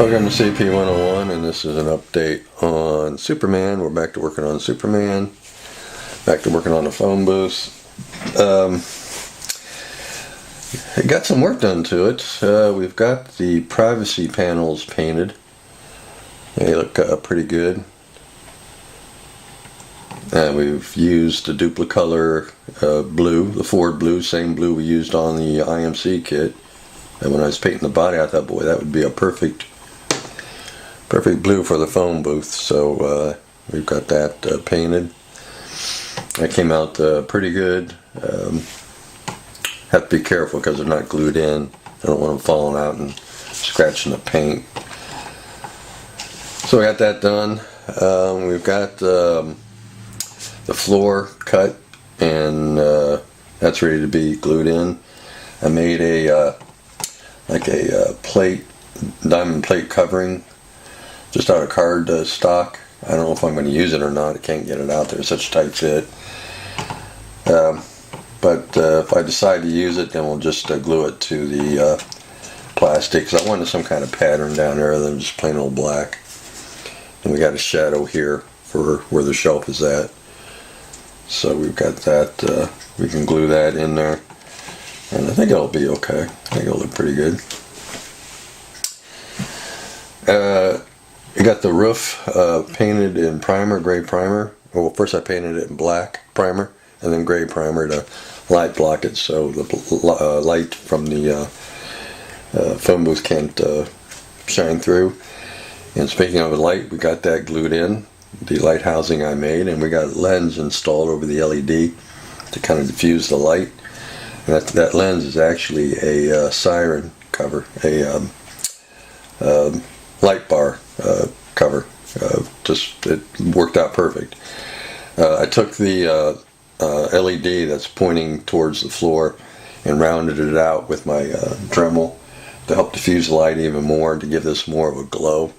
Welcome to CP101, and this is an update on Superman. We're back to working on Superman, back to working on the phone booth. It got some work done to it. We've got the privacy panels painted. They look pretty good. We've used the Duplicolor blue, the Ford blue, same blue we used on the IMC kit. And when I was painting the body, I thought, boy, that would be a perfect blue for the phone booth. So we've got that painted. That came out pretty good. Have to be careful because they're not glued in. I don't want them falling out and scratching the paint. So we got that done. We've got the floor cut, and that's ready to be glued in. I made a plate, diamond plate covering, just out of card stock. I don't know if I'm going to use it or not. I can't get it out there. It's such a tight fit. But if I decide to use it, then we'll just glue it to the plastic, because I wanted some kind of pattern down there other than just plain old black. And we got a shadow here for where the shelf is at. So we've got that. We can glue that in there. And I think it'll be okay. I think it'll look pretty good. You got the roof painted in primer, gray primer. Well, first I painted it in black primer, and then gray primer to light block it so the light from the phone booth can't shine through. And speaking of the light, we got that glued in, the light housing I made, and we got a lens installed over the LED to kind of diffuse the light. And that lens is actually a siren cover, a light bar cover. Just it worked out perfect. I took the LED that's pointing towards the floor and rounded it out with my Dremel to help diffuse the light even more, to give this more of a glow.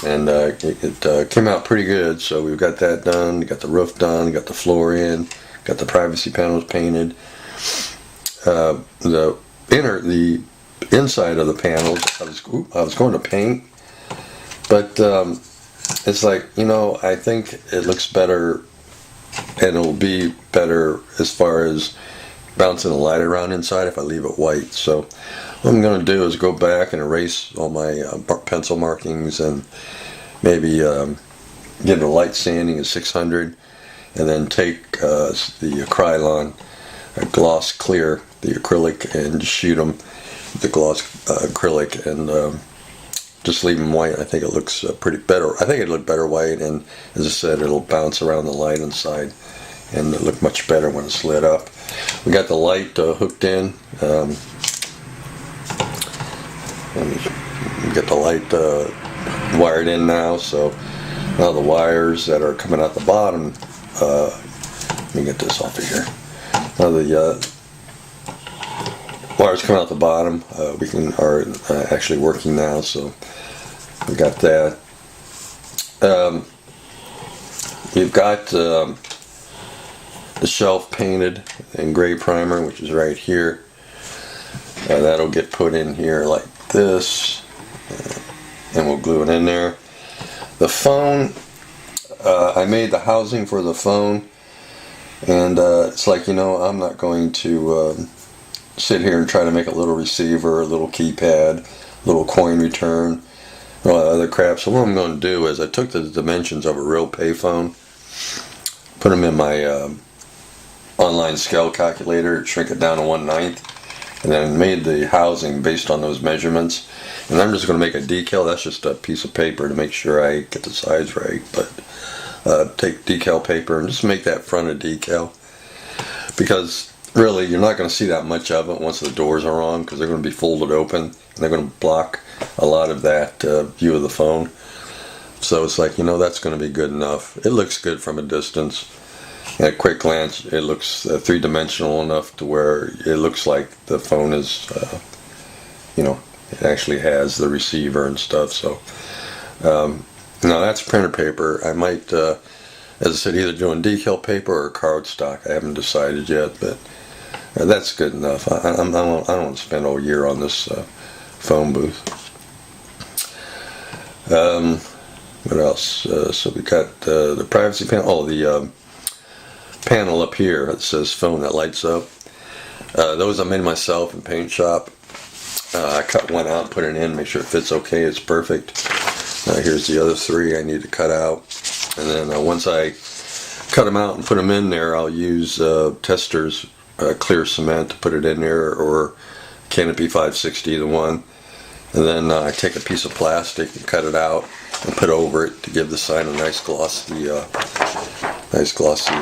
And it came out pretty good. So we've got that done. Got the roof done. Got the floor in. Got the privacy panels painted. The inside of the panels, I was going to paint, but it's like, I think it looks better, and it'll be better as far as bouncing the light around inside if I leave it white. So what I'm going to do is go back and erase all my pencil markings, and maybe give it a light sanding at 600, and then take the Krylon gloss clear, the acrylic, and just shoot them with the gloss acrylic, and just leave them white. I think it looks pretty better. I think it'd look better white, and as I said, it'll bounce around the light inside and it'll look much better when it's lit up. We got the light hooked in. And we get the light wired in now. So now the wires that are coming out the bottom, let me get this off of here. Now the wires coming out the bottom, are actually working now, so we got that. You've got the shelf painted in gray primer, which is right here. That'll get put in here like this, and we'll glue it in there. The phone, I made the housing for the phone. And it's like, I'm not going to sit here and try to make a little receiver, a little keypad, a little coin return, all that other crap. So what I'm going to do is I took the dimensions of a real payphone, put them in my online scale calculator, shrink it down to 1/9, and then made the housing based on those measurements. And I'm just going to make a decal. That's just a piece of paper to make sure I get the size right. But take decal paper and just make that front a decal, because really you're not going to see that much of it once the doors are on, because they're going to be folded open and they're going to block a lot of that view of the phone. So it's like, that's going to be good enough. It looks good from a distance. At a quick glance, it looks three-dimensional enough to where it looks like the phone is, it actually has the receiver and stuff. So now that's printer paper. I might, as I said, either doing decal paper or cardstock. I haven't decided yet, but that's good enough. I don't want to spend all year on this phone booth. What else? So we got the privacy panel. Oh, the panel up here that says phone that lights up. Those I made myself in paint shop. I cut one out, put it in, make sure it fits okay. It's perfect. Here's the other three I need to cut out, and then once I cut them out and put them in there, I'll use Testors clear cement to put it in there, or Canopy 560, the one. And then I take a piece of plastic and cut it out and put over it to give the sign a nice glossy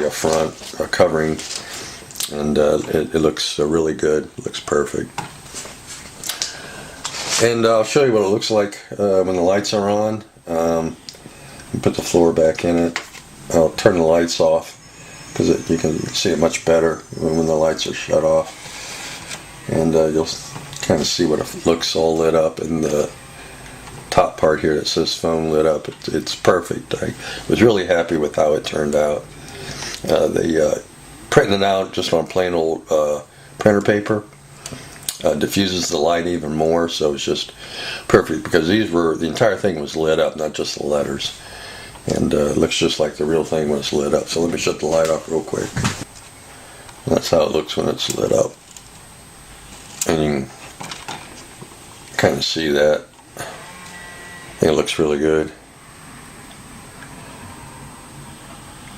front covering, and it looks really good. It looks perfect. And I'll show you what it looks like when the lights are on. Put the floor back in it. I'll turn the lights off because you can see it much better when the lights are shut off. And you'll kind of see what it looks all lit up. And the top part here that says phone lit up, it's perfect. I was really happy with how it turned out. They printed it out just on plain old printer paper. Diffuses the light even more, so it's just perfect, because the entire thing was lit up, not just the letters, and it looks just like the real thing when it's lit up. So let me shut the light off real quick. That's how it looks when it's lit up, and you can kind of see that. I think it looks really good.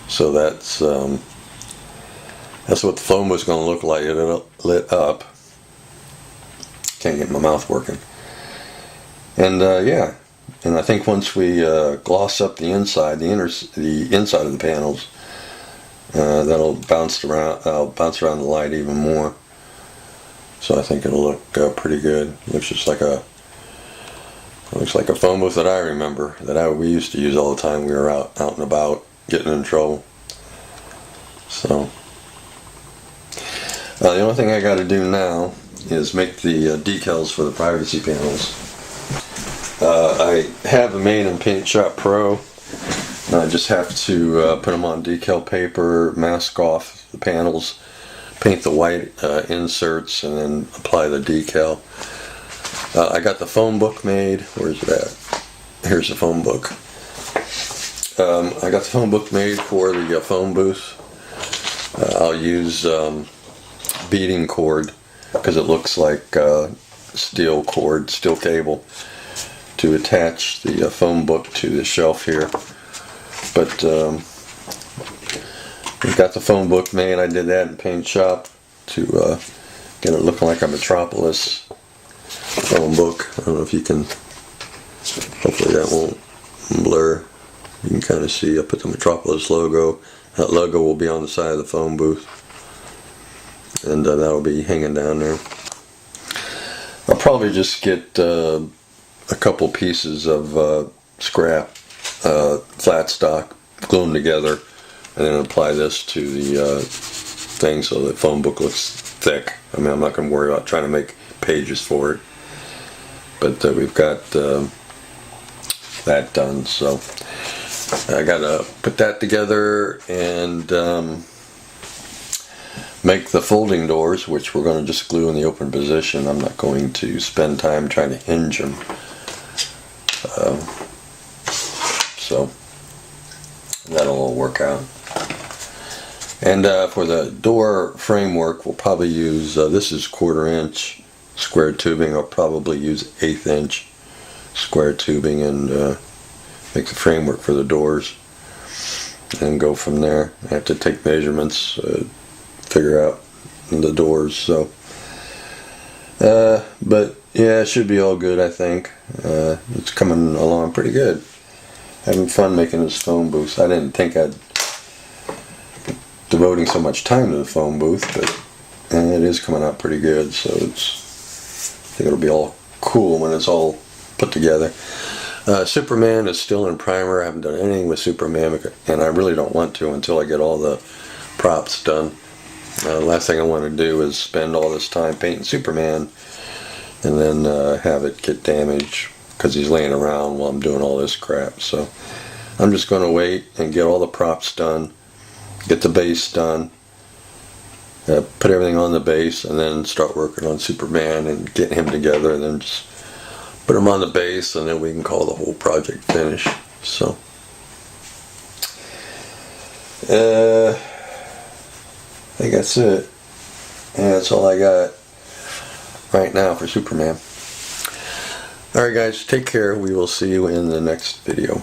So that's what the phone was going to look like lit up. Can't get my mouth working. And yeah, and I think once we gloss up the inside, the inside of the panels, that'll bounce around the light even more. So I think it'll look pretty good. Looks just like a phone booth that I remember we used to use all the time. We were out and about getting in trouble. So the only thing I got to do now is make the decals for the privacy panels. I have them made in Paint Shop Pro. I just have to put them on decal paper, mask off the panels, paint the white inserts, and then apply the decal. I got the phone book made. Where's it at? Here's the phone book. I got the phone book made for the phone booth. I'll use beading cord, because it looks like steel cable to attach the phone book to the shelf here. But we've got the phone book made. I did that in Paint Shop to get it looking like a Metropolis phone book. I don't know if you can, hopefully that won't blur. You can kind of see, I put the Metropolis logo. That logo will be on the side of the phone booth, and that'll be hanging down there. I'll probably just get a couple pieces of scrap flat stock, glue them together, and then apply this to the thing so the phone book looks thick. I mean, I'm not going to worry about trying to make pages for it, but we've got that done. So I got to put that together and make the folding doors, which we're going to just glue in the open position. I'm not going to spend time trying to hinge them. So that'll all work out. And for the door framework, we'll probably use, this is 1/4 inch square tubing. I'll probably use 1/8 inch square tubing and make the framework for the doors and go from there. I have to take measurements, figure out the doors. So but yeah, it should be all good. I think it's coming along pretty good. Having fun making this phone booth. I didn't think I'd be devoting so much time to the phone booth, but it is coming out pretty good. So I think it'll be all cool when it's all put together. Superman is still in primer. I haven't done anything with Superman, and I really don't want to until I get all the props done. Last thing I want to do is spend all this time painting Superman and then have it get damaged because he's laying around while I'm doing all this crap. So I'm just going to wait and get all the props done, get the base done, put everything on the base, and then start working on Superman and get him together, and then just put them on the base, and then we can call the whole project finished. So I think that's it. And that's all I got right now for Superman. Alright guys, take care. We will see you in the next video.